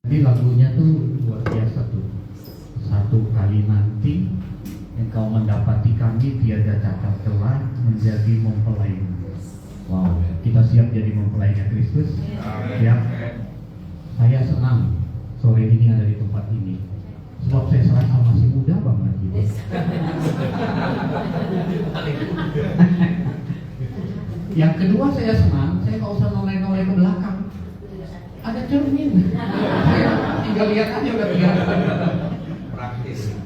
Jadi lagunya tuh luar biasa tuh. Satu kali nanti engkau mendapati kami tiada cacat celah menjadi mempelaimu. Wow, kita siap jadi mempelainya Kristus. Ya. Saya senang sore ini ada di tempat ini. Sebab saya serasa masih muda banget gitu. Yang kedua saya senang, saya nggak usah noleh-noleh ke belakang. Ada cermin. Saya tinggal lihat aja udah kelihatan. Praktis.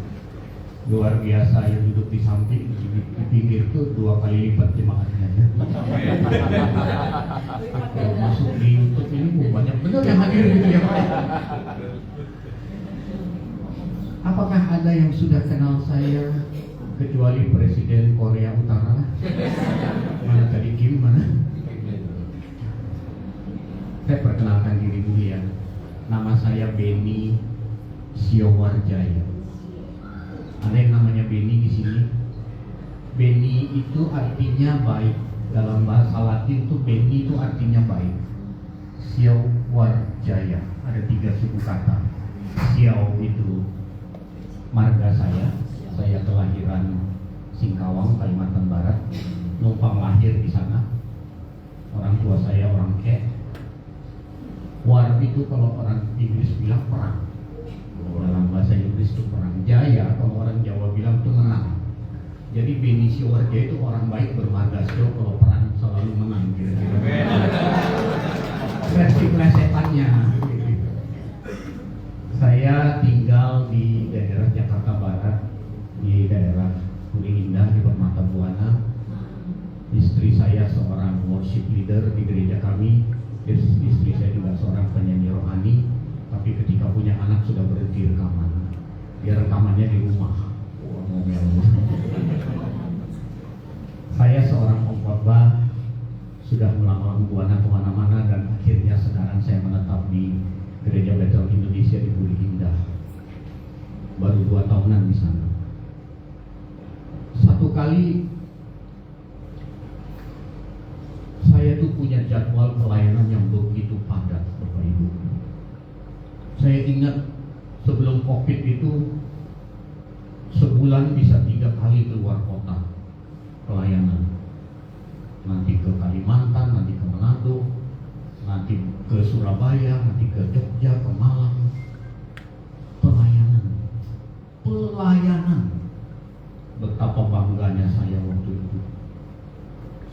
Luar biasa, yang duduk di samping di pinggir itu 2 kali lipat jemaatnya. Kalau masuk di YouTube ini banyak benar yang hadir gitu ya Pak. Apakah ada yang sudah kenal saya kecuali Presiden Korea Utara? Mana tadi Kim mana? Saya perkenalkan diri dulu ya. Nama saya Beni Siowarjaya. Ada yang namanya Beni di sini. Beni itu artinya baik. Dalam bahasa Latin itu Beni itu artinya baik. Siowarjaya. Ada 3 suku kata. Siau itu marga saya. Saya kelahiran Singkawang, Kalimantan Barat. Numpang lahir di sana. Orang tua saya orang Kek. War itu kalau orang Inggris bilang perang. Dalam bahasa Inggris itu perang. Jaya kalau orang Jawa bilang itu menang. Jadi Beni Siowarjaya itu orang baik bermarga Sio, kalau perang selalu menang kira-kira. Versi plesetannya. Saya tinggal di daerah Jakarta Barat, di daerah Kuning Indah di Permata Buana. Istri saya seorang worship leader di gereja kami. Istri saya juga seorang penyanyi rohani, tapi ketika punya anak sudah berhenti rekaman. Dia rekamannya di rumah. Saya seorang pengkhotbah, sudah melanglang buana kemana-mana, dan akhirnya sekarang saya menetap di Gereja Bethel Indonesia di Kuning Indah. Baru 2 tahunan di sana. Satu kali saya tuh punya jadwal pelayanan yang begitu padat, Bapak Ibu. Saya ingat sebelum COVID itu sebulan bisa 3 kali keluar kota pelayanan. Nanti ke Kalimantan, nanti ke Manado, nanti ke Surabaya, nanti ke Jogja, ke Malang. Pelayanan. Betapa bangganya saya waktu itu.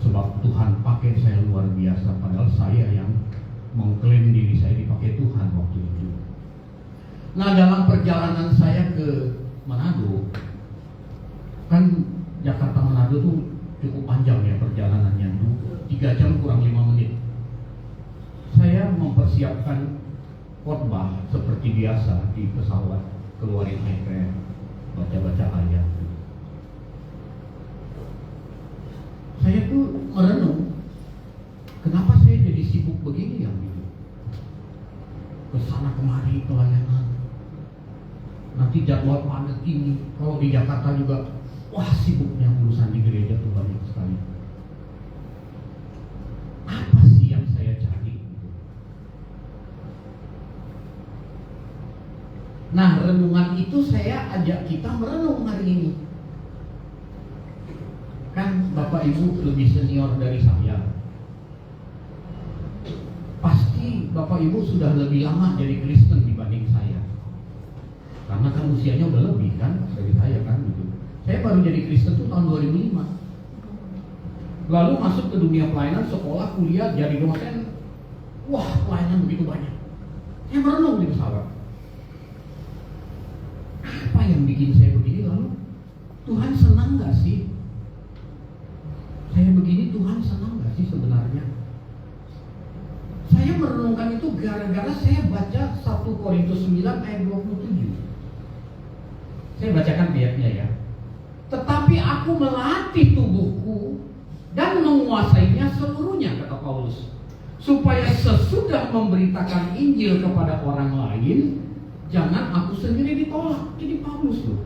Sebab Tuhan pakai saya luar biasa, padahal saya yang mengklaim diri saya dipakai Tuhan waktu itu. Nah, dalam perjalanan saya ke Manado, kan Jakarta Manado tuh cukup panjang ya perjalanannya, 3 jam kurang 5 menit. Saya mempersiapkan khotbah seperti biasa di pesawat, keluarin iPad, baca-baca ayat. Saya tuh merenung, kenapa saya jadi sibuk begini ya gitu. Kesana kemari pelayanan. Nanti jadwal padat ini. Kalau di Jakarta juga, wah sibuknya urusan di gereja tuh banyak sekali. Apa sih yang saya cari? Nah, renungan itu saya ajak kita merenung hari ini. Kan Bapak Ibu lebih senior dari saya. Pasti Bapak Ibu sudah lebih lama jadi Kristen dibanding saya. Karena kan usianya udah lebih kan dari saya kan gitu. Saya baru jadi Kristen tuh tahun 2005. Lalu masuk ke dunia pelayanan, sekolah, kuliah, jadi dosen. Wah, pelayanan begitu banyak. Saya merenung di pesawat. Apa yang bikin saya begini lalu? Tuhan senang gak sih? Saya begini Tuhan senang gak sih sebenarnya? Saya merenungkan itu gara-gara saya baca 1 Korintus 9 ayat 27. Saya bacakan ayatnya ya. Tetapi aku melatih tubuhku dan menguasainya seluruhnya, kata Paulus, supaya sesudah memberitakan Injil kepada orang lain, jangan aku sendiri ditolak. Jadi Paulus loh,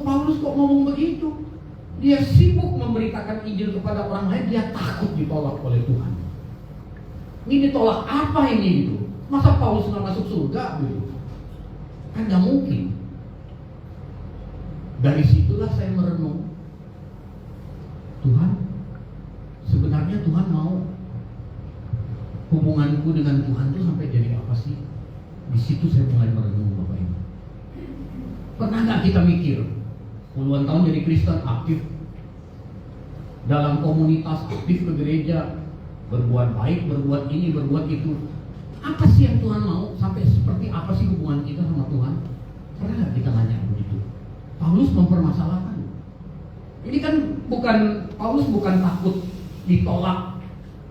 Paulus kok ngomong begitu? Dia sibuk memberitakan Injil kepada orang lain, dia takut ditolak oleh Tuhan. Ini ditolak apa ini gitu? Masa Paulus nggak masuk surga gitu? Kan nggak mungkin. Dari situlah saya merenung, Tuhan, sebenarnya Tuhan mau hubunganku dengan Tuhan itu sampai jadi apa sih? Di situ saya mulai merenung, Bapak Ibu. Pernah nggak kita mikir, puluhan tahun jadi Kristen, aktif dalam komunitas, aktif ke gereja, berbuat baik, berbuat ini, berbuat itu. Apa sih yang Tuhan mau? Sampai seperti apa sih hubungan kita sama Tuhan? Pernah nggak kita nanya begitu? Paulus mempermasalahkan. Ini kan Paulus bukan takut ditolak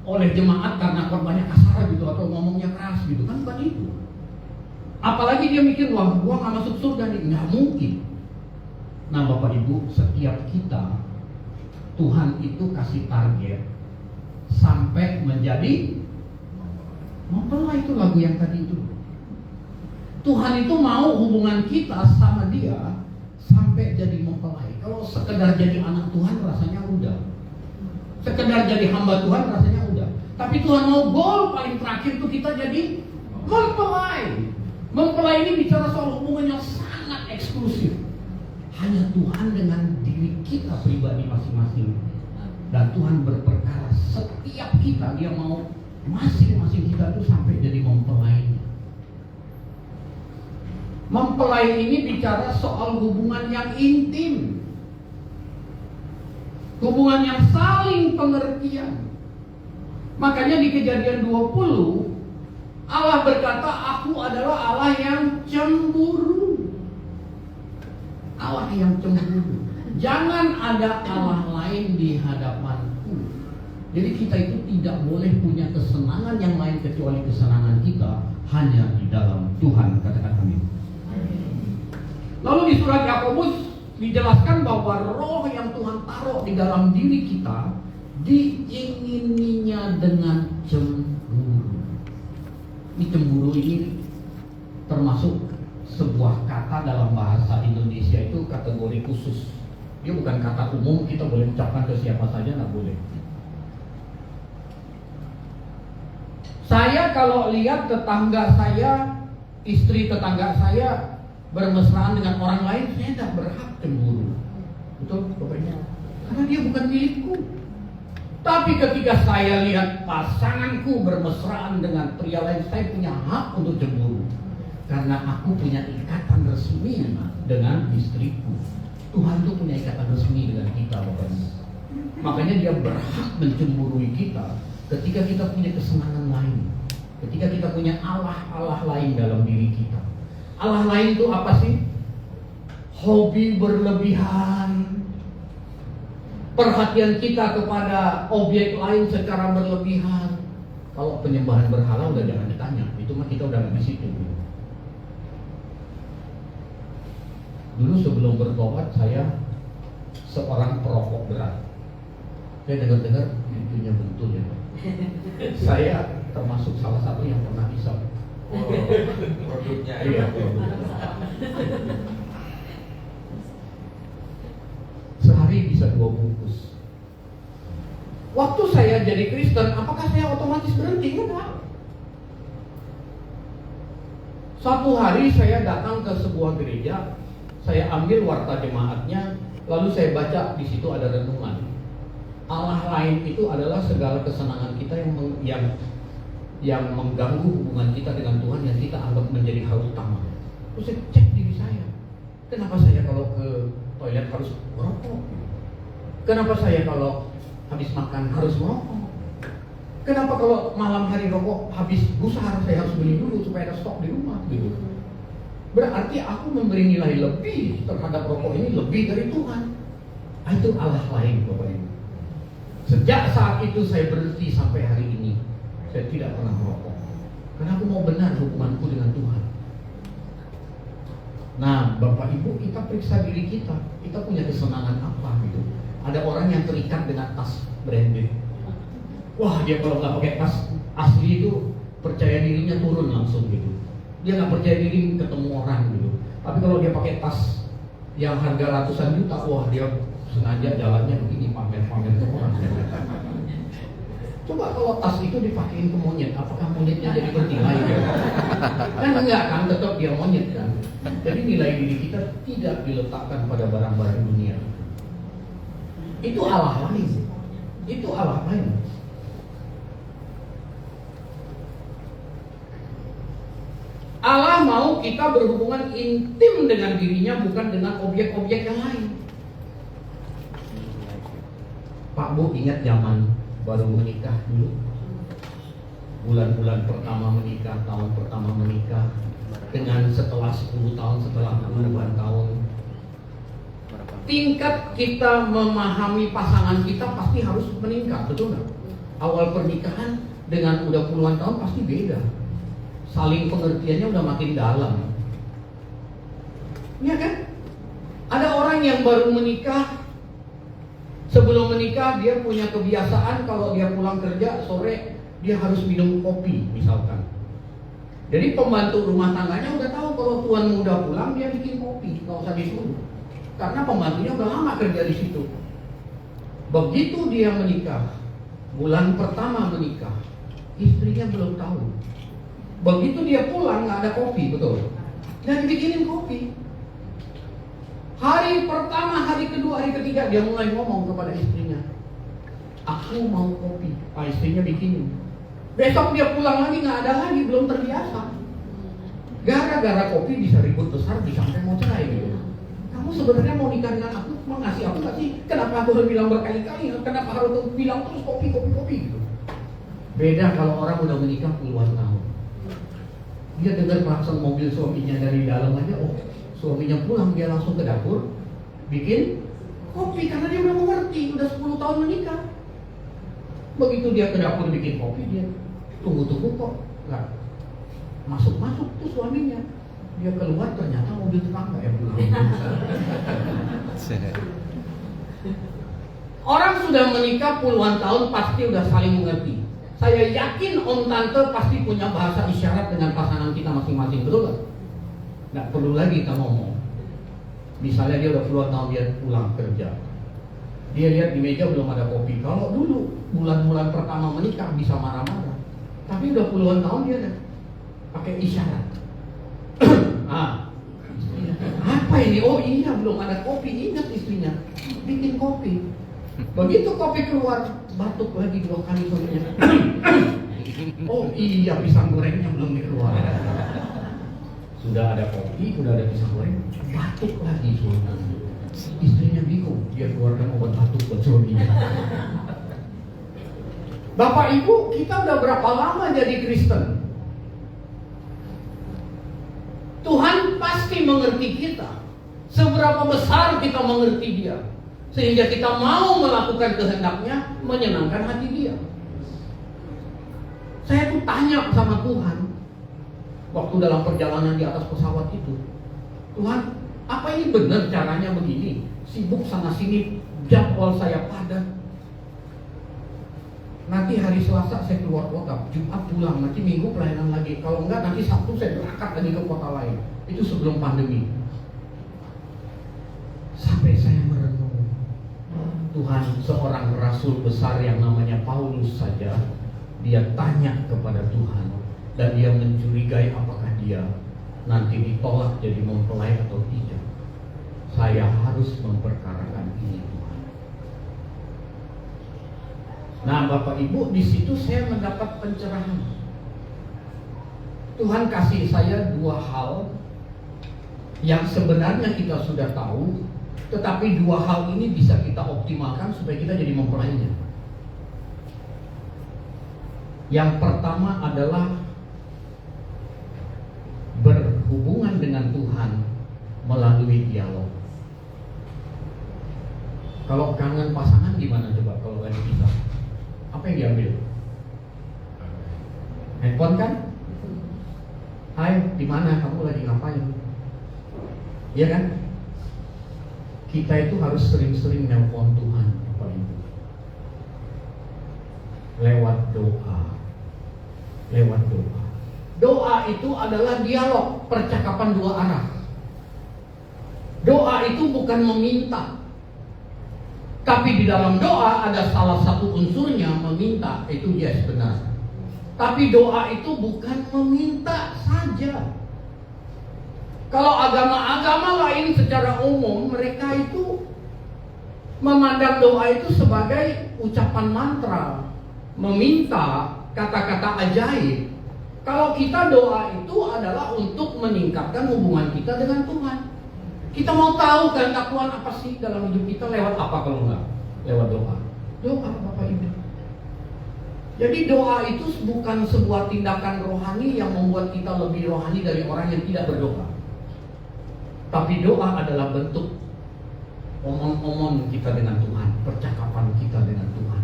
oleh jemaat karena korbannya kasar gitu atau ngomongnya keras gitu, kan bukan itu. Apalagi dia mikir, wah gua nggak masuk surga nih, nggak mungkin. Nah Bapak Ibu, setiap kita Tuhan itu kasih target sampai menjadi mempelai. Itu lagu yang tadi itu. Tuhan itu mau hubungan kita sama Dia sampai jadi mempelai. Kalau sekedar jadi anak Tuhan rasanya udah, sekedar jadi hamba Tuhan rasanya udah. Tapi Tuhan mau goal paling terakhir itu kita jadi mempelai. Mempelai ini bicara soal hubungan yang sangat eksklusif, hanya Tuhan dengan diri kita pribadi masing-masing. Dan Tuhan berperkara setiap kita, Dia mau masing-masing kita itu sampai jadi mempelai. Mempelai ini bicara soal hubungan yang intim, hubungan yang saling pengertian. Makanya di Kejadian 20 Allah berkata, aku adalah Allah yang cemburu. Allah yang cemburu. Jangan ada Allah lain di hadapanku. Jadi kita itu tidak boleh punya kesenangan yang lain kecuali kesenangan kita hanya di dalam Tuhan. Katakan amin. Lalu di surat Yakobus dijelaskan bahwa roh yang Tuhan taruh di dalam diri kita diingininya dengan cemburu. Ini cemburu ini termasuk sebuah kata dalam bahasa Indonesia, itu kategori khusus. Dia bukan kata umum, kita boleh ucapkan ke siapa saja, nggak boleh. Saya kalau lihat tetangga saya, istri tetangga saya bermesraan dengan orang lain, saya tidak berhak cemburu. Betul, Bapaknya? Karena dia bukan milikku. Tapi ketika saya lihat pasanganku bermesraan dengan pria lain, saya punya hak untuk cemburu. Karena aku punya ikatan resmi dengan istriku. Tuhan itu punya ikatan resmi dengan kita, Bapaknya. Makanya Dia berhak mencemburui kita ketika kita punya kesenangan lain, ketika kita punya Allah lain dalam diri kita. Allah lain itu apa sih? Hobi berlebihan, perhatian kita kepada objek lain secara berlebihan. Kalau penyembahan berhala udah jangan ditanya, itu mah kita udah nggak di situ. Dulu sebelum bertobat saya seorang perokok berat. Saya dengar-dengar itunya betul ya. Saya termasuk salah satu yang pernah hisap. Oh, produknya Iya, sehari bisa 2 bungkus. Waktu saya jadi Kristen, apakah saya otomatis berhenti? Enggak. Satu hari saya datang ke sebuah gereja, saya ambil warta jemaatnya, lalu saya baca di situ ada renungan. Allah lain itu adalah segala kesenangan kita yang mengganggu hubungan kita dengan Tuhan, yang kita anggap menjadi hal utama. Terus saya cek diri saya, kenapa saya kalau ke toilet harus merokok? Kenapa saya kalau habis makan harus merokok? Kenapa kalau malam hari rokok habis busar saya harus beli dulu supaya ada stok di rumah gitu? Berarti aku memberi nilai lebih terhadap rokok ini lebih dari Tuhan. Itu Allah lain, Bapak Ibu. Sejak saat itu saya berhenti sampai hari ini. Saya tidak pernah merokok karena aku mau benar hubunganku dengan Tuhan. Nah, Bapak Ibu, kita periksa diri kita. Kita punya kesenangan apa gitu. Ada orang yang terikat dengan tas branded. Wah, dia kalau nggak pakai tas asli itu percaya dirinya turun langsung gitu. Dia nggak percaya diri ketemu orang gitu. Tapi kalau dia pakai tas yang harga ratusan juta, wah dia sengaja jalannya begini pamer-pamer ke orang. Coba kalau tas itu dipakein ke monyet, apakah monyetnya jadi bernilai? Kan enggak kan, tetap dia monyet kan. Jadi nilai diri kita tidak diletakkan pada barang-barang dunia. Itu Allah lain. Itu Allah lain. Allah mau kita berhubungan intim dengan dirinya, bukan dengan objek-objek yang lain. Pak Bu ingat zaman baru menikah dulu, bulan-bulan pertama menikah, tahun pertama menikah, dengan setelah 10 tahun, setelah puluhan tahun, tingkat kita memahami pasangan kita pasti harus meningkat, betul nggak? Awal pernikahan dengan udah puluhan tahun pasti beda, saling pengertiannya udah makin dalam, ya kan? Ada orang yang baru menikah, sebelum menikah dia punya kebiasaan kalau dia pulang kerja sore dia harus minum kopi misalkan. Jadi pembantu rumah tangganya udah tahu kalau tuan muda pulang dia bikin kopi, nggak usah disuruh. Karena pembantunya udah lama kerja di situ. Begitu dia menikah, bulan pertama menikah, istrinya belum tahu. Begitu dia pulang nggak ada kopi, betul? Dan dibikinin kopi. Hari pertama, hari kedua, hari ketiga dia mulai ngomong kepada istrinya, aku mau kopi. Istrinya bikinin. Besok dia pulang lagi nggak ada lagi, belum terbiasa. Gara-gara kopi bisa ribut besar, bisa sampai mau cerai gitu. Kamu sebenarnya mau nikah dengan aku, mau ngasih aku nggak sih? Kenapa aku harus bilang berkali-kali? Kenapa harus bilang terus kopi gitu? Beda kalau orang udah menikah puluhan tahun. Dia dengar klakson mobil suaminya dari dalam aja, oh suaminya pulang, dia langsung ke dapur bikin kopi karena dia udah mengerti, udah 10 tahun menikah. Begitu dia ke dapur bikin kopi, dia tunggu kok nggak masuk tuh suaminya. Dia keluar ternyata mobil tetangga yang pulang. Orang sudah menikah puluhan tahun pasti udah saling mengerti. Saya yakin om tante pasti punya bahasa isyarat dengan pasangan kita masing-masing, betul nggak? Nggak perlu lagi kita ngomong. Misalnya dia udah puluhan tahun dia pulang kerja, dia lihat di meja belum ada kopi. Kalau dulu bulan-bulan pertama menikah bisa marah-marah, tapi udah puluhan tahun dia udah pakai isyarat. Apa ini? Oh iya belum ada kopi. Ingat istrinya bikin kopi. Begitu kopi keluar, batuk lagi 2 kali suaminya. Oh iya pisang gorengnya belum keluar. Sudah ada kopi, sudah ada pisang goreng, batuk lagi suaminya. Istrinya bingung, dia keluarkan obat batuk buat suaminya. Bapak Ibu, kita udah berapa lama jadi Kristen? Tuhan pasti mengerti kita. Seberapa besar kita mengerti Dia, sehingga kita mau melakukan kehendaknya, menyenangkan hati Dia. Saya tuh tanya sama Tuhan waktu dalam perjalanan di atas pesawat itu, Tuhan, apa ini benar caranya begini? Sibuk sana sini, jadwal saya padat. Nanti hari Selasa saya keluar kota, Jumat pulang, nanti Minggu pelayanan lagi. Kalau enggak nanti Sabtu saya berangkat lagi ke kota lain. Itu sebelum pandemi. Sampai saya merenung, Tuhan, seorang rasul besar yang namanya Paulus saja, dia tanya kepada Tuhan, dan dia mencurigai apakah dia nanti ditolak jadi mempelai atau tidak. Saya harus memperkarakan ini, Tuhan. Nah, Bapak Ibu, di situ saya mendapat pencerahan. Tuhan kasih saya 2 hal yang sebenarnya kita sudah tahu, tetapi 2 hal ini bisa kita optimalkan supaya kita jadi mempelainya. Yang pertama adalah berhubungan dengan Tuhan melalui dialog. Kalau kangen pasangan gimana coba kalau lagi pisah? Apa yang diambil? Handphone kan? Hai, di mana kamu lagi ngapain? Iya kan? Kita itu harus sering-sering nelpon Tuhan, Bapak Ibu. Lewat doa. Lewat doa. Doa itu adalah dialog, percakapan 2 arah. Doa itu bukan meminta, Tapi di dalam doa ada salah satu unsurnya meminta, itu yes benar. Tapi doa itu bukan meminta saja. Kalau agama-agama lain secara umum mereka itu memandang doa itu sebagai ucapan mantra, meminta kata-kata ajaib. Kalau kita doa itu adalah untuk meningkatkan hubungan kita dengan Tuhan. Kita mau tahu kehendak Tuhan apa sih dalam hidup kita, lewat apa kalau enggak? Lewat doa. Doa Bapak Ibu. Jadi doa itu bukan sebuah tindakan rohani yang membuat kita lebih rohani dari orang yang tidak berdoa. Tapi doa adalah bentuk omong-omong kita dengan Tuhan, percakapan kita dengan Tuhan.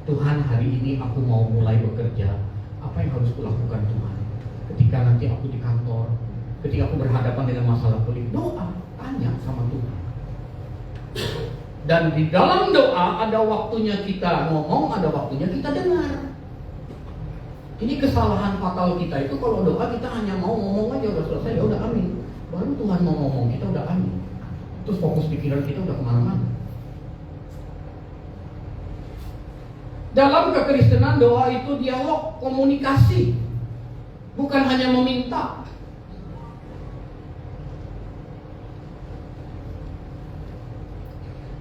Tuhan, hari ini aku mau mulai bekerja. Apa yang harus kulakukan Tuhan? Ketika nanti aku di kantor, ketika aku berhadapan dengan masalah pelik, doa, tanya sama Tuhan. Dan di dalam doa ada waktunya kita ngomong, ada waktunya kita dengar. Ini kesalahan fatal kita itu, kalau doa kita hanya mau ngomong aja, udah selesai, ya udah amin. Baru Tuhan mau ngomong, kita udah amin. Terus fokus pikiran kita udah kemana-mana. Dalam kekristenan doa itu dialog, komunikasi, bukan hanya meminta.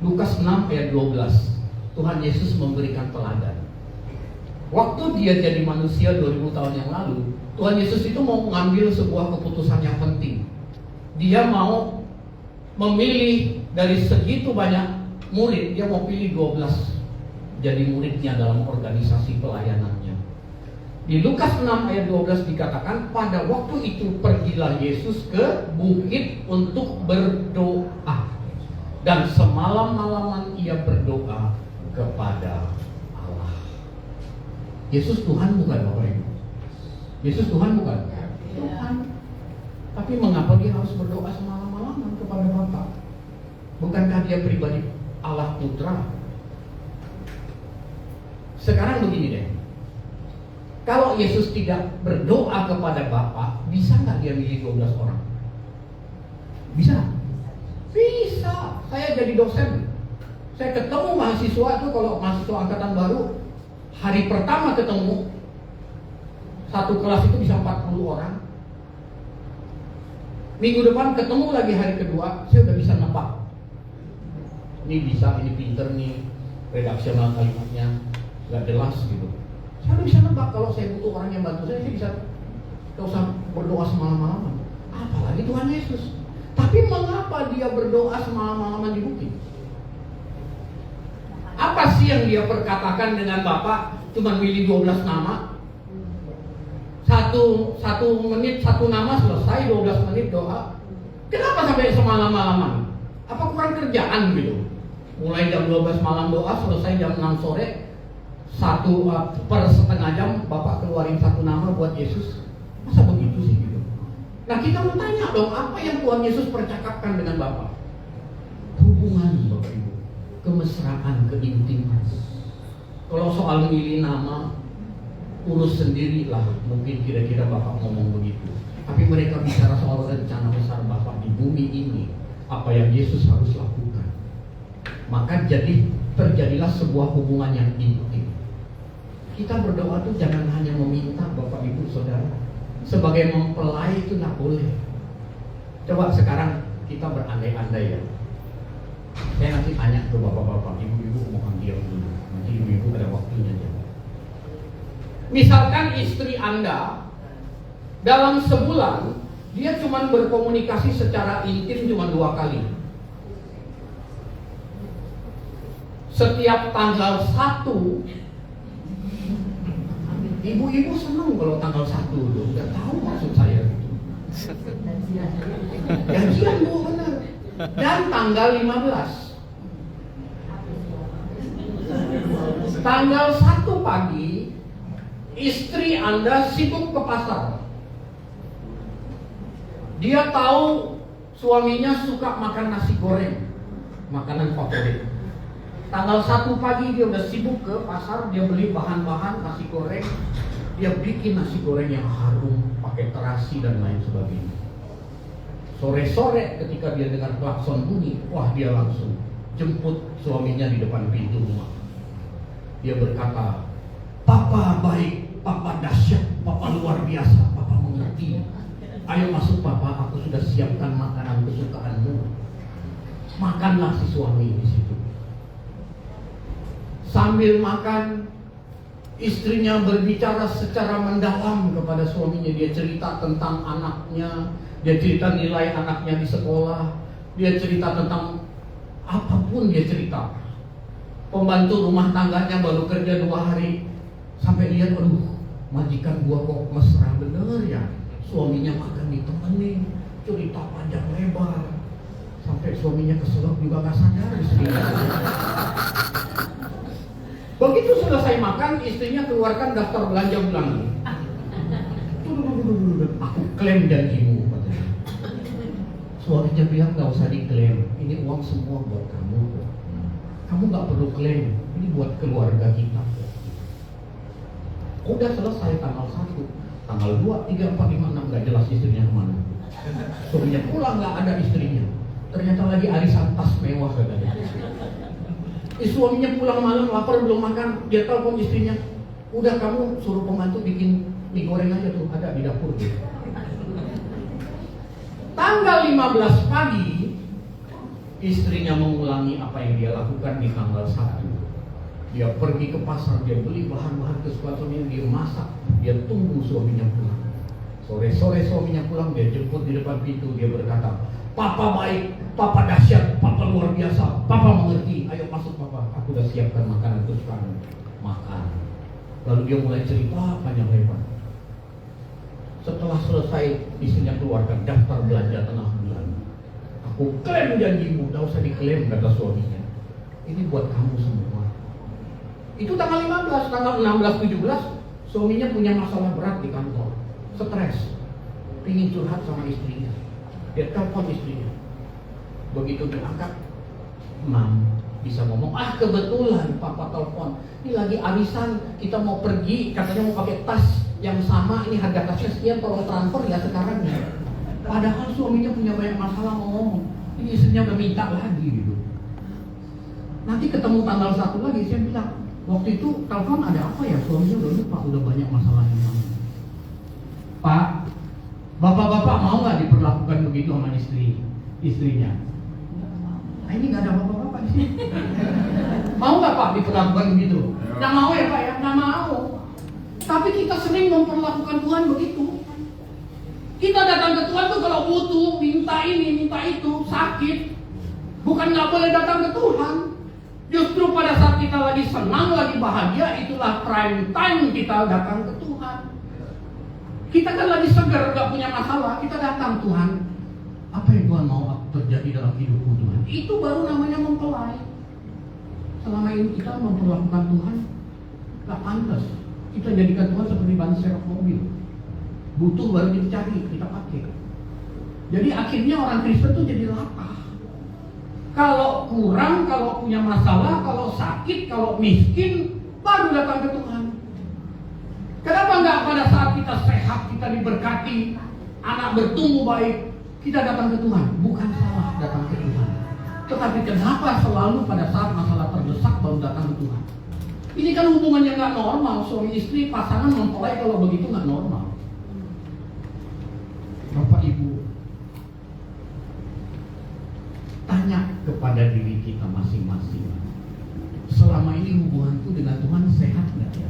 Lukas 6 ayat 12, Tuhan Yesus memberikan teladan. Waktu dia jadi manusia 2000 tahun yang lalu, Tuhan Yesus itu mau mengambil sebuah keputusan yang penting. Dia mau memilih dari segitu banyak murid, dia mau pilih 12 jadi muridnya dalam organisasi pelayanannya. Di Lukas 6 ayat 12 dikatakan, pada waktu itu pergilah Yesus ke bukit untuk berdoa. Dan semalam-malaman ia berdoa kepada Allah. Yesus Tuhan bukan Bapak Ibu? Yesus Tuhan bukan? Tuhan. Tapi mengapa dia harus berdoa semalam-malaman kepada Bapa? Bukankah dia pribadi Allah Putra? Sekarang begini deh, kalau Yesus tidak berdoa kepada Bapa, bisa nggak dia milih 12 orang? Bisa? Bisa. Saya jadi dosen, saya ketemu mahasiswa itu, kalau mahasiswa angkatan baru, hari pertama ketemu, satu kelas itu bisa 40 orang. Minggu depan ketemu lagi hari kedua, saya udah bisa nebak. Ini bisa, ini pinter nih, redaksional kalimatnya gak jelas gitu. Saya udah bisa nebak kalau saya butuh orang yang bantu saya bisa, gak usah berdoa semalam-malaman. Apalagi Tuhan Yesus. Tapi mengapa dia berdoa semalam-malaman di bukit? Apa sih yang dia perkatakan dengan Bapak? Cuma milih 12 nama, satu menit satu nama selesai, 12 menit doa. Kenapa sampai semalam-malaman? Apa kurang kerjaan gitu? Mulai jam 12 malam doa, selesai jam 6 sore, per setengah jam Bapak keluarin satu nama buat Yesus. Masa begitu sih gitu? Nah, kita mau tanya dong, apa yang Tuhan Yesus percakapkan dengan Bapa? Hubungan Bapak Ibu, kemesraan, keintiman. Kalau soal milih nama, urus sendirilah, mungkin kira-kira Bapak ngomong begitu. Tapi mereka bicara soal rencana besar Bapak di bumi ini, apa yang Yesus harus lakukan. Maka terjadilah sebuah hubungan yang intim. Kita berdoa tuh jangan hanya meminta Bapak Ibu Saudara. Sebagai mempelai itu nggak boleh. Coba sekarang kita berandai-andai ya. Saya nanti tanya ke bapak-bapak, ibu-ibu mohon diam dulu. Nanti ibu-ibu ada waktunya jawab. Misalkan istri Anda dalam sebulan dia cuma berkomunikasi secara intim cuma 2 kali. Setiap tanggal 1, ibu-ibu senang kalau tanggal 1 tuh, udah tahu maksud saya gitu. Gajian Bu, benar. Dan tanggal 15. Tanggal 1 pagi, istri Anda sibuk ke pasar. Dia tahu suaminya suka makan nasi goreng, makanan favorit. Tanggal 1 pagi dia udah sibuk ke pasar, dia beli bahan-bahan nasi goreng, dia bikin nasi goreng yang harum, pakai terasi dan lain sebagainya. Sore-sore ketika dia dengar klakson bunyi, wah dia langsung jemput suaminya di depan pintu rumah. Dia berkata, "Papa baik, Papa dahsyat, Papa luar biasa, Papa mengerti. Ayo masuk Papa, aku sudah siapkan makanan kesukaanmu." Makanlah si suami di situ. Sambil makan, istrinya berbicara secara mendalam kepada suaminya. Dia cerita tentang anaknya, dia cerita nilai anaknya di sekolah, dia cerita tentang apapun dia cerita. Pembantu rumah tangganya baru kerja 2 hari, sampai lihat, aduh, majikan gua kok mesra bener ya. Suaminya makan ditemenin, cerita panjang lebar, sampai suaminya keselak juga gak sadar istrinya. Begitu selesai makan, istrinya keluarkan daftar belanja bulanan. Aku klaim janjimu, katanya. Suaminya bilang gak usah diklaim, ini uang semua buat kamu. Kamu gak perlu klaim, ini buat keluarga kita. Udah selesai tanggal 1, tanggal 2, 3, 4, 5, 6 gak jelas istrinya kemana. Suaminya pulang gak ada istrinya. Ternyata lagi arisan tas mewah katanya. Suaminya pulang malam lapar belum makan, dia telepon istrinya, udah kamu suruh pembantu bikin mie goreng aja tuh, ada di dapur gitu. Tanggal 15 pagi, istrinya mengulangi apa yang dia lakukan di tanggal 1. Dia pergi ke pasar, dia beli bahan-bahan kesukaan suaminya, dia masak, dia tunggu suaminya pulang. Sore-sore suaminya pulang, dia jemput di depan pintu, dia berkata, "Papa baik, Papa dahsyat, Papa luar biasa, Papa mengerti. Ayo masuk Papa, aku udah siapkan makanan kesukaan." Makan. Lalu dia mulai cerita panjang lebar. Setelah selesai, istrinya keluarkan daftar belanja tengah bulan. "Aku klaim janjimu." "Gak usah diklaim," kata suaminya. "Ini buat kamu semua." Itu tanggal 15, tanggal 16, 17, suaminya punya masalah berat di kantor, stres, pingin curhat sama istrinya. Dia telepon istrinya. Begitu diangkat, "Mam, bisa ngomong?" "Ah, kebetulan Papa telepon. Ini lagi arisan, kita mau pergi, katanya mau pakai tas yang sama, ini harga tasnya sekian, tolong transfer ya sekarang ya." Padahal suaminya punya banyak masalah mau ngomong. Ini istrinya udah minta lagi gitu. Nanti ketemu tanggal 1 lagi, saya bilang, waktu itu telepon ada apa ya? Suaminya udah lupa, udah banyak masalah yang sama. "Pak, Bapak-bapak mau nggak diperlakukan begitu sama istrinya?" "Nah, ini nggak ada bapak-bapak di sini." "Mau nggak Pak diperlakukan begitu?" "Nggak mau ya Pak ya, nggak mau." Tapi kita sering memperlakukan Tuhan begitu. Kita datang ke Tuhan tuh kalau butuh, minta ini, minta itu, sakit. Bukan nggak boleh datang ke Tuhan. Justru pada saat kita lagi senang, lagi bahagia, itulah prime time kita datang ke Tuhan. Kita kan lagi segar, gak punya masalah, kita datang, "Tuhan, apa yang Tuhan mau terjadi dalam hidupku Tuhan?" Itu baru namanya mempelai. Selama ini kita memperlakukan Tuhan gak pantas. Kita jadikan Tuhan seperti ban serep mobil. Butuh baru kita cari, kita pakai. Jadi akhirnya orang Kristen tuh jadi latah. Kalau kurang, kalau punya masalah, kalau sakit, kalau miskin, baru datang ke Tuhan. Kenapa enggak pada saat kita sehat, kita diberkati, anak bertumbuh baik, kita datang ke Tuhan? Bukan salah datang ke Tuhan. Tetapi kenapa selalu pada saat masalah terdesak baru datang ke Tuhan? Ini kan hubungan yang gak normal. Suami istri, pasangan mempelai kalau begitu gak normal. Bapak Ibu, tanya kepada diri kita masing-masing. Selama ini hubunganku dengan Tuhan sehat gak ya?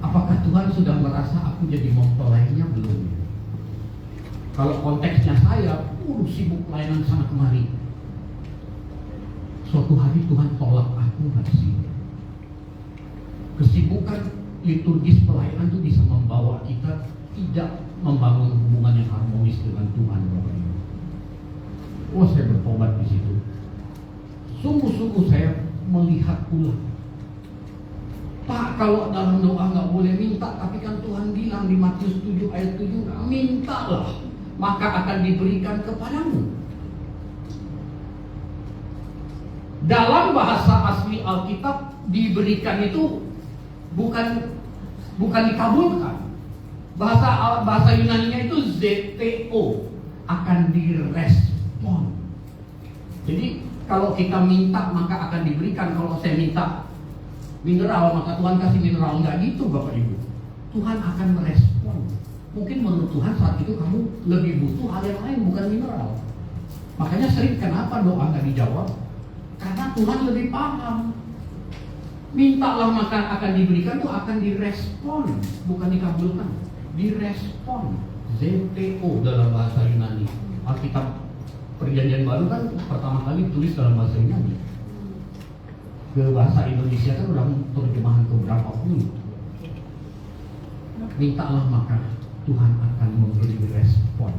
Apakah Tuhan sudah merasa aku jadi mempelainya belum? Kalau konteksnya saya, sibuk pelayanan sana kemari. Suatu hari Tuhan tolak aku nggak sih? Kesibukan liturgis pelayanan itu bisa membawa kita tidak membangun hubungan yang harmonis dengan Tuhan, Bapak Ibu. Oh, saya bertobat di situ. Sungguh-sungguh saya melihat ulang. Pak, kalau dalam doa nggak boleh minta, tapi kan Tuhan bilang di Matius 7 ayat 7, mintalah, maka akan diberikan kepadamu. Dalam bahasa asli Alkitab, diberikan itu bukan dikabulkan. Bahasa Yunaninya itu ZTO, akan direspon. Jadi Kalau kita minta maka akan diberikan. Kalau saya minta mineral maka Tuhan kasih mineral. Enggak gitu Bapak Ibu. Tuhan akan merespon. Mungkin menurut Tuhan saat itu kamu lebih butuh hal yang lain, bukan mineral. Makanya sering kenapa doa nggak dijawab? Karena Tuhan lebih paham. Mintalah maka akan diberikan, itu akan direspon, bukan dikabulkan. Direspon. ZTO dalam bahasa Yunani. Alkitab Perjanjian Baru kan pertama kali tulis dalam bahasa Yunani. Ke bahasa Indonesia kan udah terjemahan ke berapa puluh. Mintalah maka Tuhan akan memberi respon.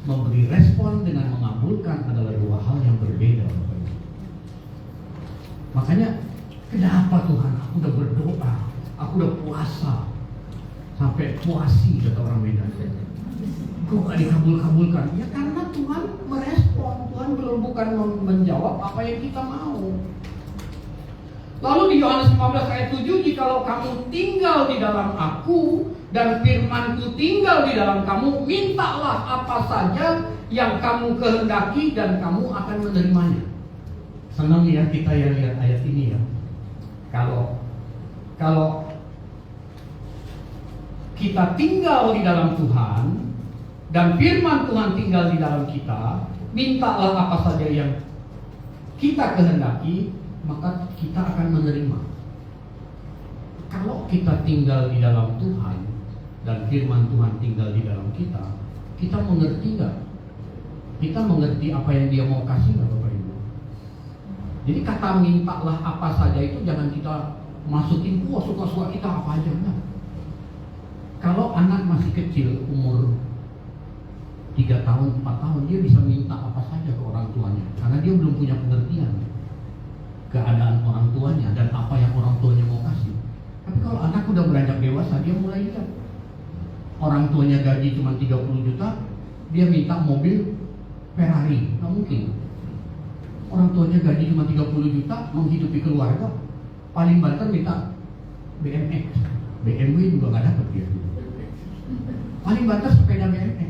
Memberi respon dengan mengabulkan adalah dua hal yang berbeda. Makanya kenapa Tuhan? Aku udah berdoa, aku udah puasa sampai puasi kata orang Medan. Kok gak dikabul-kabulkan? Ya karena Tuhan merespon. Tuhan belum bukan menjawab apa yang kita mau. Lalu di Yohanes 15 ayat 7, jikalau kamu tinggal di dalam aku dan firmanku tinggal di dalam kamu, mintalah apa saja yang kamu kehendaki dan kamu akan menerimanya. Senang ya kita yang lihat ayat ini ya. Kalau kita tinggal di dalam Tuhan dan firman Tuhan tinggal di dalam kita, mintalah apa saja yang kita kehendaki, maka kita akan menerima. Kalau kita tinggal di dalam Tuhan dan firman Tuhan tinggal di dalam kita, kita mengerti nggak? Kita mengerti apa yang Dia mau kasih nggak Bapak Ibu? Jadi kata mintalah apa saja itu jangan kita masukin suka-suka kita apa aja enggak. Kalau anak masih kecil umur 3 tahun, 4 tahun, dia bisa minta apa saja ke orang tuanya karena dia belum punya pengertian keadaan orang tuanya dan apa yang orang tuanya mau kasih. Tapi kalau anak udah beranjak dewasa, dia mulai lihat orang tuanya gaji cuma 30 juta, dia minta mobil Ferrari. Nggak mungkin. Orang tuanya gaji cuma 30 juta, menghidupi keluarga, paling banter minta BMX. BMW juga nggak dapat dia. Paling banter sepeda BMX.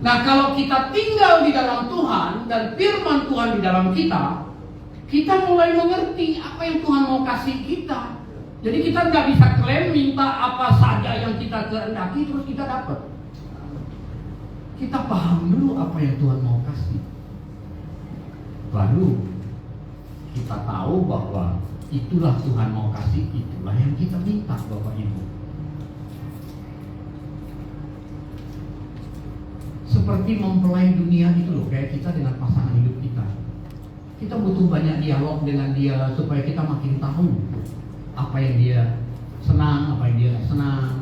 Nah kalau kita tinggal di dalam Tuhan dan firman Tuhan di dalam kita, kita mulai mengerti apa yang Tuhan mau kasih kita. Jadi kita nggak bisa klaim minta apa saja yang kita kehendaki terus kita dapat. Kita paham dulu apa yang Tuhan mau kasih. Baru kita tahu bahwa itulah Tuhan mau kasih, itulah yang kita minta Bapak Ibu. Seperti mempelai dunia itu loh, kayak kita dengan pasangan hidup kita. Kita butuh banyak dialog dengan dia supaya kita makin tahu apa yang dia senang, apa yang dia gak senang.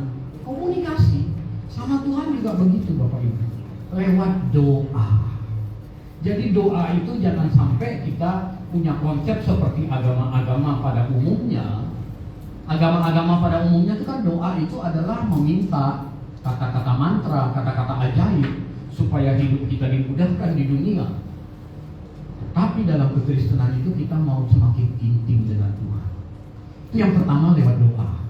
Komunikasi sama Tuhan juga begitu Bapak Ibu, lewat doa. Jadi doa itu jangan sampai kita punya konsep seperti agama-agama pada umumnya. Agama-agama pada umumnya itu kan doa itu adalah meminta kata-kata mantra, kata-kata ajaib supaya hidup kita dimudahkan di dunia. Tapi dalam kekristenan itu kita mau semakin intim dengan Tuhan. Itu yang pertama lewat doa.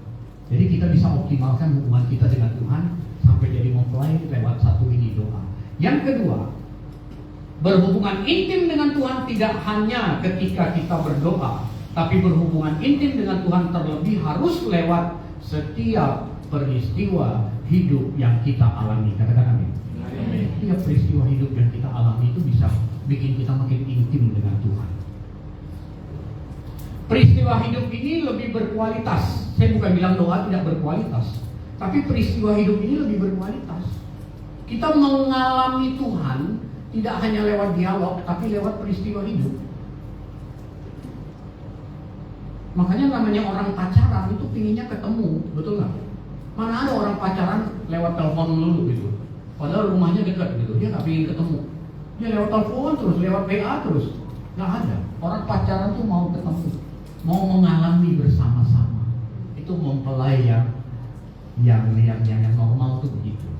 Jadi kita bisa optimalkan hubungan kita dengan Tuhan sampai jadi mempelai lewat satu ini doa. Yang kedua, berhubungan intim dengan Tuhan tidak hanya ketika kita berdoa, tapi berhubungan intim dengan Tuhan terlebih harus lewat setiap peristiwa hidup yang kita alami. Katakan amin. Setiap peristiwa hidup yang kita alami itu bisa bikin kita makin intim dengan Tuhan. Peristiwa hidup ini lebih berkualitas. Saya bukan bilang doa tidak berkualitas, tapi peristiwa hidup ini lebih berkualitas. Kita mengalami Tuhan tidak hanya lewat dialog, tapi lewat peristiwa hidup. Makanya namanya orang pacaran itu pinginnya ketemu, betul nggak? Mana ada orang pacaran lewat telepon dulu gitu. Padahal rumahnya dekat gitu, dia nggak pingin ketemu. Dia lewat telepon terus, lewat WA terus, nggak ada. Orang pacaran tuh mau ketemu, mau mengalami bersama-sama. Itu mempelai yang normal tuh begitu.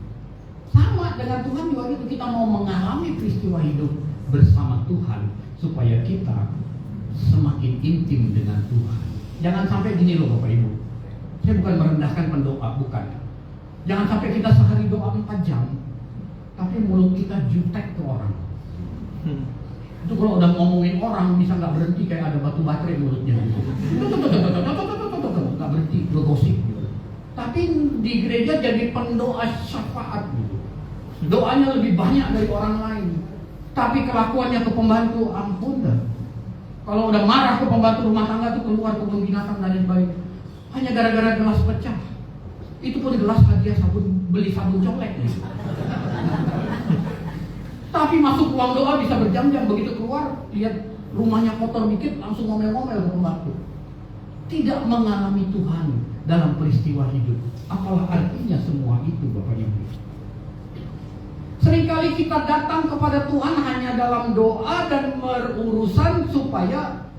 Sama dengan Tuhan juga gitu, kita mau mengalami peristiwa hidup bersama Tuhan supaya kita semakin intim dengan Tuhan. Jangan sampai gini loh Bapak Ibu. Saya bukan merendahkan pendoa, bukan. Jangan sampai kita sehari doa 4 jam, tapi mulut kita jutek ke orang. Itu kalau udah ngomongin orang bisa nggak berhenti, kayak ada batu baterai mulutnya gitu. Nggak berhenti bergosip gitu. Tapi di gereja jadi pendoa syafaat gitu. Doanya lebih banyak dari orang lain. Tapi kelakuannya ke pembantu, ampun dah. Kalau udah marah ke pembantu rumah tangga tuh keluar kebun binatang dan lain sebagainya. Hanya gara-gara gelas pecah. Itu pun gelas hadiah beli sabun colek gitu. Tapi masuk ruang doa bisa berjam-jam, begitu keluar lihat rumahnya kotor dikit langsung ngomel-ngomel ke pembantu. Tidak mengalami Tuhan dalam peristiwa hidup. Apalah artinya semua itu, Bapak Ibu? Seringkali kita datang kepada Tuhan hanya dalam doa dan berurusan supaya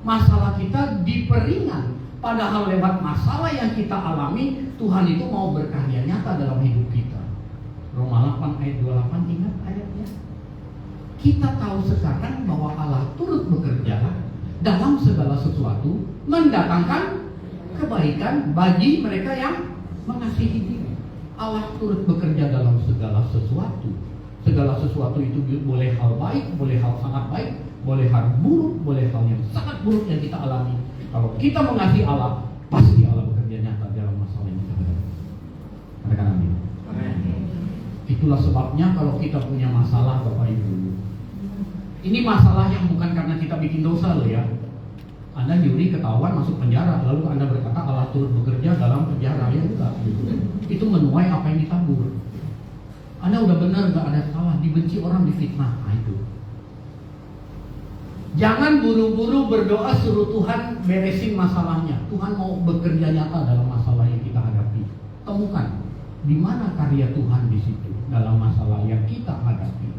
masalah kita diperingan. Padahal lewat masalah yang kita alami, Tuhan itu mau berkarya nyata dalam hidup kita. Roma 8 ayat 28, ingat ayatnya. Kita tahu sekarang bahwa Allah turut bekerja dalam segala sesuatu, mendatangkan kebaikan bagi mereka yang mengasihi Dia. Allah turut bekerja dalam segala sesuatu. Segala sesuatu itu boleh hal baik, boleh hal sangat baik, boleh hal buruk, boleh hal yang sangat buruk yang kita alami. Kalau kita mengasihi Allah, pasti Allah bekerja nyata dalam masalah yang kita hadapi. Katakan amin. Itulah sebabnya kalau kita punya masalah, Bapak Ibu, ini masalah yang bukan karena kita bikin dosa loh ya. Anda nyuri ketahuan masuk penjara, lalu Anda berkata Allah turut bekerja dalam penjara, ya enggak gitu. Itu menuai apa yang ditabur. Anda udah benar, nggak ada salah, dibenci orang, difitnah, nah itu. Jangan buru-buru berdoa suruh Tuhan beresin masalahnya. Tuhan mau bekerja nyata dalam masalah yang kita hadapi. Temukan di mana karya Tuhan di situ dalam masalah yang kita hadapi.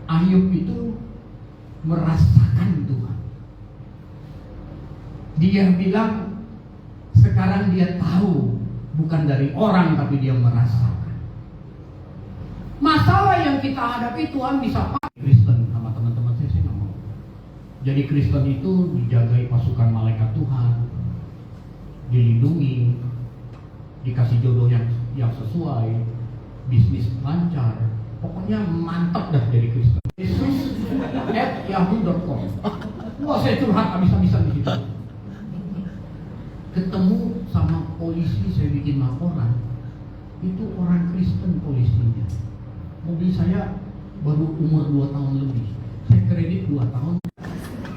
Ayub itu merasakan Tuhan. Dia bilang sekarang dia tahu, bukan dari orang tapi dia merasakan. Masalah yang kita hadapi Tuhan bisa pakai. Kristen sama teman-teman saya nggak mau. Jadi Kristen itu dijagai pasukan malaikat Tuhan, dilindungi, dikasih jodoh yang sesuai, bisnis lancar, pokoknya mantap dah jadi Kristen. Yesus@yahoo.com. Wah, saya curhat habis-habisan di situ. Ketemu sama polisi, saya bikin laporan. Itu orang Kristen polisinya. Mobil saya baru umur 2 tahun lebih. Saya kredit 2 tahun.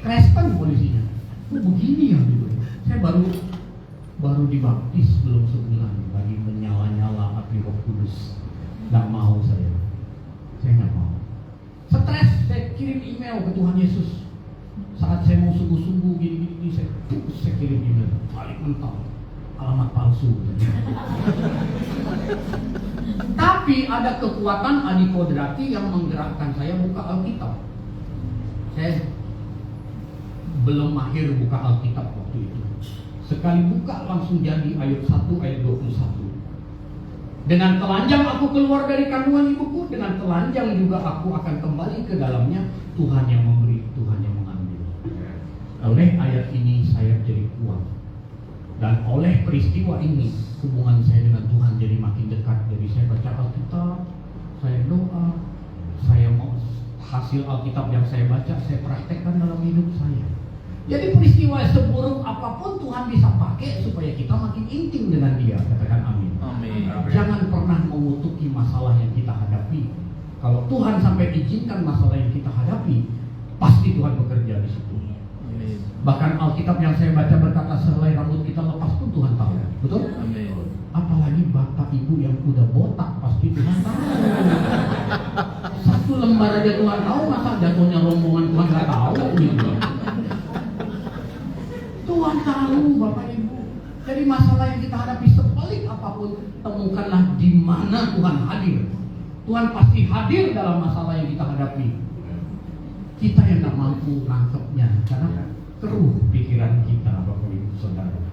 Kristen polisinya. Begini ya gitu. Saya baru dibaptis belum sebulan, lagi menyala-nyala api Roh Kudus. Nggak mau saya nggak mau. Stres, saya kirim email ke Tuhan Yesus. Saat saya mau sungguh-sungguh gini-gini, saya kirim email, balik mental, alamat palsu. Tapi ada kekuatan adikodrati yang menggerakkan saya buka Alkitab. Saya belum mahir buka Alkitab waktu itu. Sekali buka langsung jadi ayat 1 ayat 21. Dengan telanjang aku keluar dari kandungan ibuku, dengan telanjang juga aku akan kembali ke dalamnya. Tuhan yang memberi, Tuhan yang mengambil. Oleh ayat ini saya jadi kuat. Dan oleh peristiwa ini hubungan saya dengan Tuhan jadi makin dekat. Jadi saya baca Alkitab, saya doa, saya mau hasil Alkitab yang saya baca saya praktekkan dalam hidup saya. Jadi peristiwa seburuk apapun Tuhan bisa pakai supaya kita makin intim dengan Dia. Katakan amin. Amin. Jangan pernah mengutuki masalah yang kita hadapi. Kalau Tuhan sampai izinkan masalah yang kita hadapi, pasti Tuhan bekerja di situ. Amin. Bahkan Alkitab yang saya baca berkata sehelai rambut kita lepas pun Tuhan tahu. Betul? Amin. Apalagi bapak ibu yang udah botak, pasti Tuhan tahu. Satu lembar aja Tuhan tahu, masa jatuhnya rombongan Tuhan nggak tahu gitu. Tuhan tahu, Bapak Ibu. Jadi masalah yang kita hadapi sepelik apapun, temukanlah di mana Tuhan hadir. Tuhan pasti hadir dalam masalah yang kita hadapi. Kita yang nggak mampu nangkepnya karena keruh pikiran kita, Bapak Ibu Saudara.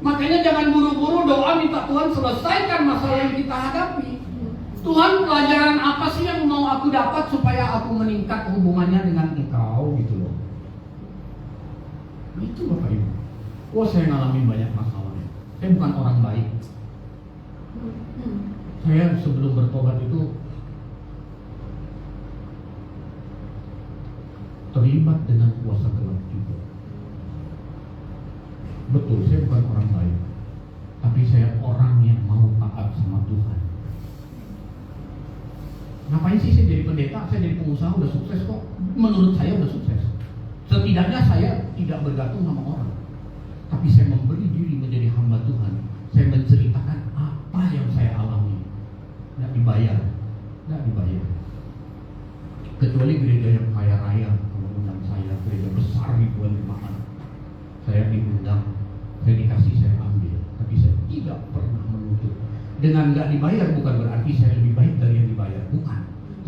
Makanya jangan buru-buru doa minta Tuhan selesaikan masalah yang kita hadapi. Tuhan, pelajaran apa sih yang mau aku dapat supaya aku meningkat hubungannya dengan Engkau gitu loh. Itu Bapak Ibu. Wah, saya ngalamin banyak masalah. Saya bukan orang baik. Saya sebelum bertobat itu terlibat dengan kuasa gelap juga. Betul, saya bukan orang baik, tapi saya orang yang mau taat sama Tuhan. Ngapain sih saya jadi pendeta, saya jadi pengusaha udah sukses kok. Menurut saya udah sukses. Setidaknya saya tidak bergantung sama orang, tapi saya memberi diri menjadi hamba Tuhan. Saya menceritakan apa yang saya alami. Nggak dibayar. Kecuali gereja yang kaya raya mengundang saya, gereja besar ribuan jemaat, saya diundang, saya dikasih, saya ambil. Tapi saya tidak pernah menuntut. Dengan nggak dibayar bukan berarti saya lebih baik dari yang dibayar, bukan.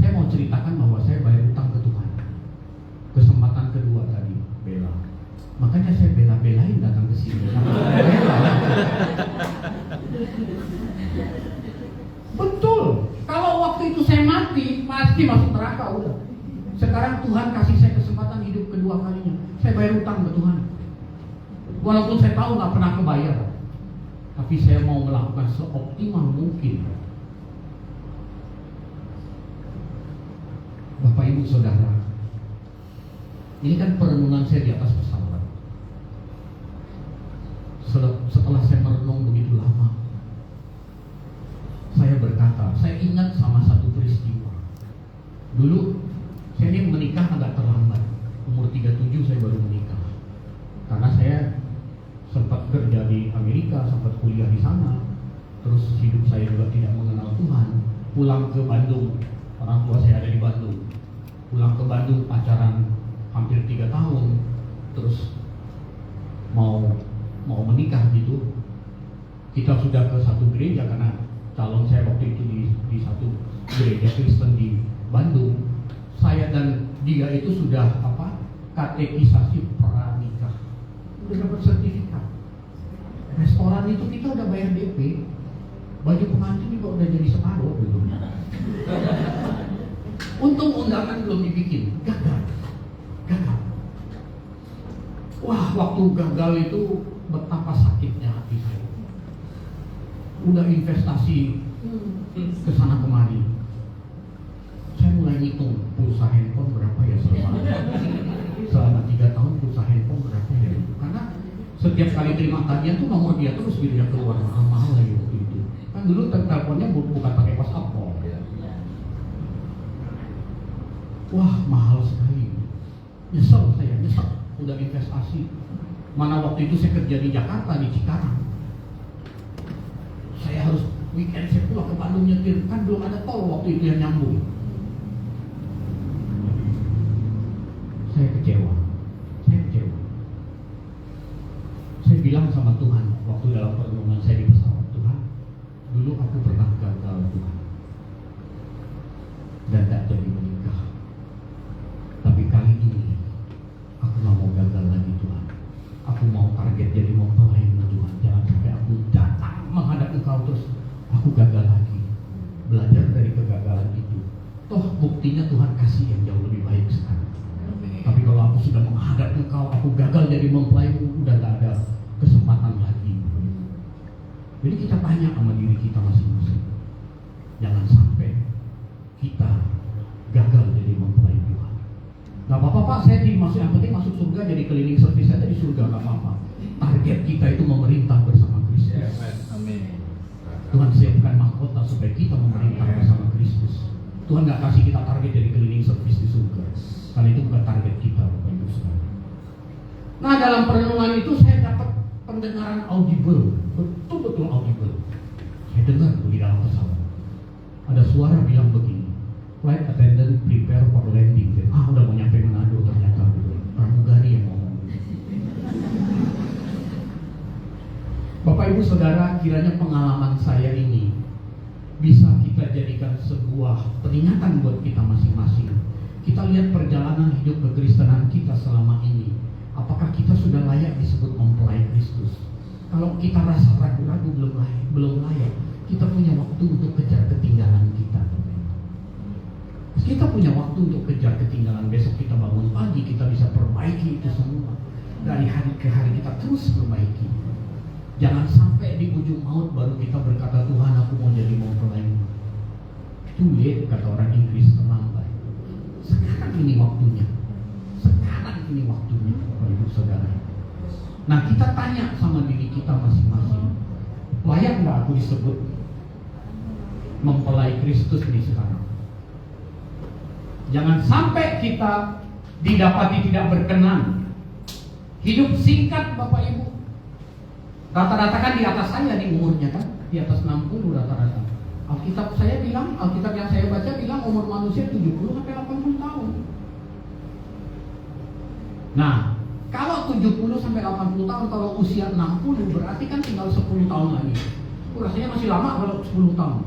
Saya mau ceritakan bahwa saya bayar utang ke Tuhan. Kesempatan kedua tadi, bela. Makanya saya bela-belain datang ke sini. Betul. Kalau waktu itu saya mati, pasti masuk neraka udah. Sekarang Tuhan kasih saya kesempatan hidup kedua kalinya. Saya bayar utang ke Tuhan. Walaupun saya tahu nggak pernah kebayar, tapi saya mau melakukan seoptimal mungkin. Bapak Ibu Saudara, ini kan perenungan saya di atas pesawat. Setelah saya merenung begitu lama, saya berkata, saya ingat sama satu peristiwa. Dulu saya ini menikah agak terlambat. Umur 37 saya baru menikah. Karena saya sempat kerja di Amerika, sempat kuliah di sana. Terus hidup saya juga tidak mengenal Tuhan. Pulang ke Bandung, orang tua saya ada di Bandung. Pulang ke Bandung pacaran hampir 3 tahun. Terus mau menikah gitu. Kita sudah ke satu gereja karena calon saya waktu itu di satu gereja Kristen di Bandung. Saya dan dia itu sudah katekisasi pranikah, udah dapat sertifikat. Restoran itu kita udah bayar DP, baju pengantin juga udah jadi separuh gitu. Untung undangan belum dibikin, gagal. Wah, waktu gagal itu betapa sakitnya hati saya. Udah investasi ke sana kemari. Saya mulai ngitung pulsa handphone berapa ya selama 3 tahun pulsa handphone berapa ya. Karena setiap kali terima tagihan tuh nomor dia terus gitu yang keluar mahal lagi waktu itu. Kan dulu teleponnya bukan pakai WhatsApp call. Wah, mahal sekali. Nyesel. Udah investasi. Mana waktu itu saya kerja di Jakarta, di Cikarang. Saya harus weekend saya pulang ke Bandung nyetir, kan belum ada tol waktu itu yang nyambung. Saya kecewa. Saya bilang sama Tuhan waktu dalam perenungan saya di pesawat, Tuhan, dulu aku pernah gagal Tuhan, dan tak jadi menikah. Tapi kali ini aku nggak mau gagal lagi Tuhan. Aku mau target jadi mempelai Tuhan. Jangan sampai aku datang menghadap Engkau terus aku gagal lagi. Belajar dari kegagalan itu. Toh buktinya Tuhan kasih yang jauh lebih baik sekarang. Tapi kalau aku sudah menghadap Engkau, aku gagal jadi mempelai, udah gak ada kesempatan lagi. Jadi kita tanya sama diri kita masing-masing. Jangan sampai kita gagal jadi mempelai Tuhan. Gak apa-apa Pak, saya yang penting masuk surga jadi cleaning service saja di surga, gak apa-apa. Target kita itu memerintah bersama Kristus. Amin. Tuhan siapkan mahkota supaya kita memerintah bersama Kristus. Tuhan gak kasih kita target jadi cleaning service di surga, karena itu bukan target kita, Bapak Ibu Saudara. Nah, dalam perenungan itu saya dapat pendengaran audible, betul-betul audible. Saya dengar di dalam pesawat ada suara bilang begini, flight attendant prepare for landing. Udah mau nyampe Manado ternyata pramugari yang ngomong. Bapak Ibu Saudara, kiranya pengalaman saya ini bisa kita jadikan sebuah peringatan buat kita masing-masing. Kita lihat perjalanan hidup kekristenan kita selama ini. Apakah kita sudah layak disebut mempelai Kristus? Kalau kita rasa ragu-ragu belum layak, kita punya waktu untuk kejar ketinggalan kita. Kita punya waktu untuk kejar ketinggalan. Besok kita bangun pagi, kita bisa perbaiki itu semua. Dari hari ke hari kita terus perbaiki. Jangan sampai di ujung maut baru kita berkata, Tuhan aku mau jadi mempelai. late, kata orang Inggris, terlambat. Sekarang ini waktunya. Sekarang ini waktunya, Bapak Ibu Saudara. Nah, kita tanya sama diri kita masing-masing, layak nggak aku disebut mempelai Kristus ini sekarang? Jangan sampai kita didapati tidak berkenan. Hidup singkat, Bapak Ibu. Rata-rata kan di atas saya di umurnya kan, di atas 60 rata-rata. Alkitab saya bilang, Alkitab yang saya baca bilang umur manusia 70 sampai 80 tahun. Nah, kalau 70 sampai 80 tahun, kalau usia 60 berarti kan tinggal 10 tahun lagi. Rasanya masih lama kalau 10 tahun.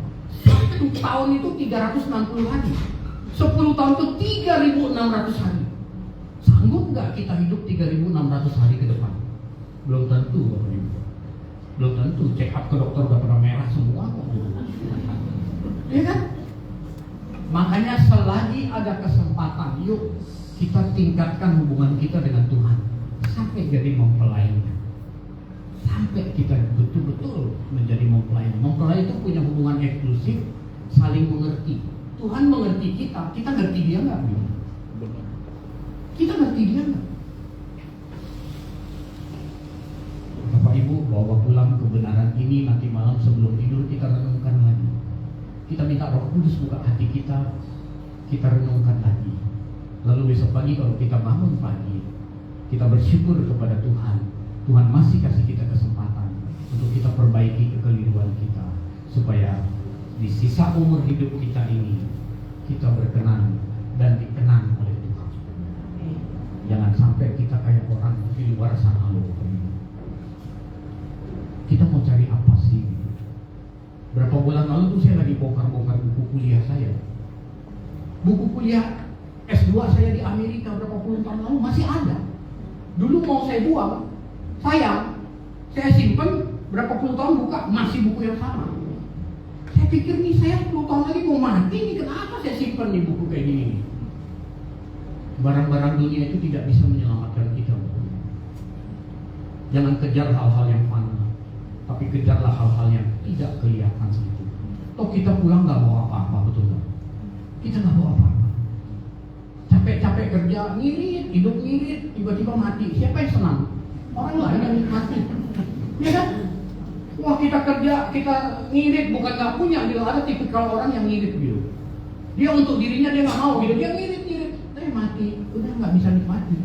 1 tahun itu 360 hari. 10 tahun itu 3.600 hari. Sanggup nggak kita hidup 3.600 hari ke depan? Belum tentu, Bapak Ibu. Belum tentu. Check up ke dokter udah pernah merah semua kok. Ya kan? Makanya selagi ada kesempatan, yuk kita tingkatkan hubungan kita dengan Tuhan sampai jadi mempelainya. Sampai kita betul-betul menjadi mempelai. Mempelai itu punya hubungan eksklusif, saling mengerti. Tuhan mengerti kita, kita ngerti dia nggak? Kita ngerti dia nggak? Bapak Ibu, bawa pulang kebenaran ini nanti malam sebelum tidur kita renungkan lagi. Kita minta Roh Kudus buka hati kita renungkan lagi. Lalu besok pagi kalau kita bangun pagi, kita bersyukur kepada Tuhan. Tuhan masih kasih kita kesempatan untuk kita perbaiki kekeliruan kita, supaya di sisa umur hidup kita ini kita berkenan dan dikenang oleh Tuhan. Jangan sampai kita kayak orang di luar sana loh. Kita mau cari apa sih? Berapa bulan lalu tuh saya lagi bongkar-bongkar buku kuliah saya. Buku kuliah S2 saya di Amerika berapa puluh tahun lalu masih ada. Dulu mau saya buang, sayang, saya simpen berapa puluh tahun buka masih buku yang sama. Saya pikir nih saya 10 tahun lagi mau mati nih, kenapa saya simpen nih buku kayak gini? Barang-barang dunia itu tidak bisa menyelamatkan kita. Jangan kejar hal-hal yang fana, tapi kejarlah hal-hal yang tidak kelihatan itu. Toh kita pulang nggak bawa apa-apa, betul nggak? Kita nggak bawa apa-apa. Capek-capek kerja, ngirit, hidup ngirit, tiba-tiba mati. Siapa yang senang? Orang lain yang mati. Ya kan? Wah, kita kerja, kita ngirit, bukan nggak punya. Dia ada tipikal orang yang ngirit gitu. Dia untuk dirinya dia nggak mau gitu, dia ngirit, tapi mati, udah nggak bisa nikmati.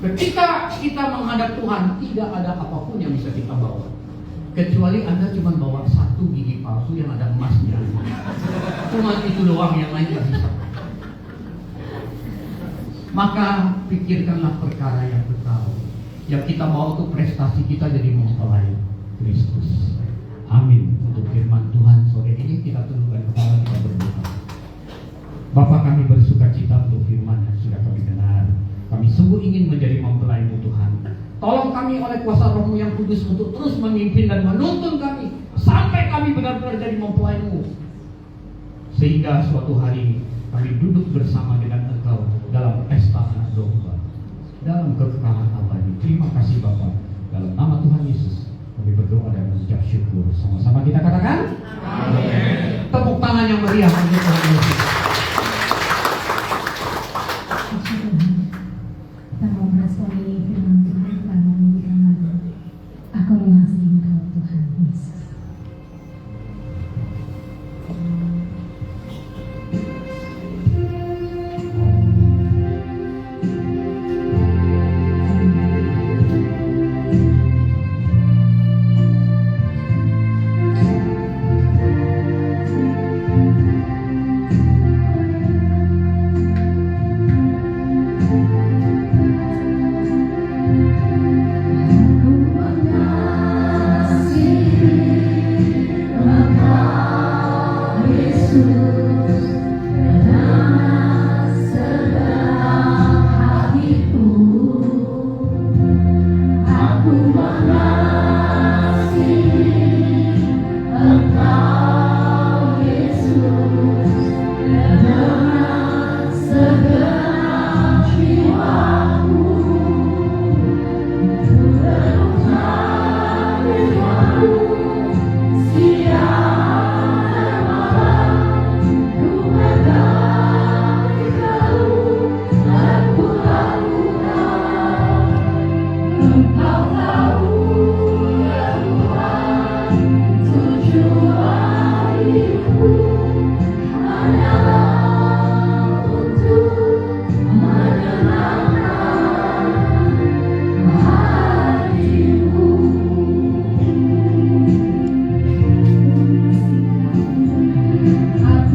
Ketika kita menghadap Tuhan, tidak ada apapun yang bisa kita bawa, kecuali Anda cuma bawa 1 gigi palsu yang ada emasnya. Cuma itu doang, yang lain nggak bisa. Maka pikirkanlah perkara yang betul. Yang kita bawa itu prestasi kita jadi mempelai Kristus. Amin. Untuk firman Tuhan sore ini kita tundukkan kepala, kita berdoa. Bapa, kami bersuka cita untuk firman yang sudah kami dengar. Kami sungguh ingin menjadi mempelai-Mu Tuhan. Tolong kami oleh kuasa Roh-Mu yang kudus untuk terus memimpin dan menuntun kami sampai kami benar-benar jadi mempelai-Mu. Sehingga suatu hari kami duduk bersama dengan Engkau dalam pesta anak domba, dalam kekekalan abadi. Terima kasih Bapa. Dalam nama Tuhan Yesus kami berdoa dan mengucap syukur. Sama-sama kita katakan amin. Tepuk tangan yang meriah.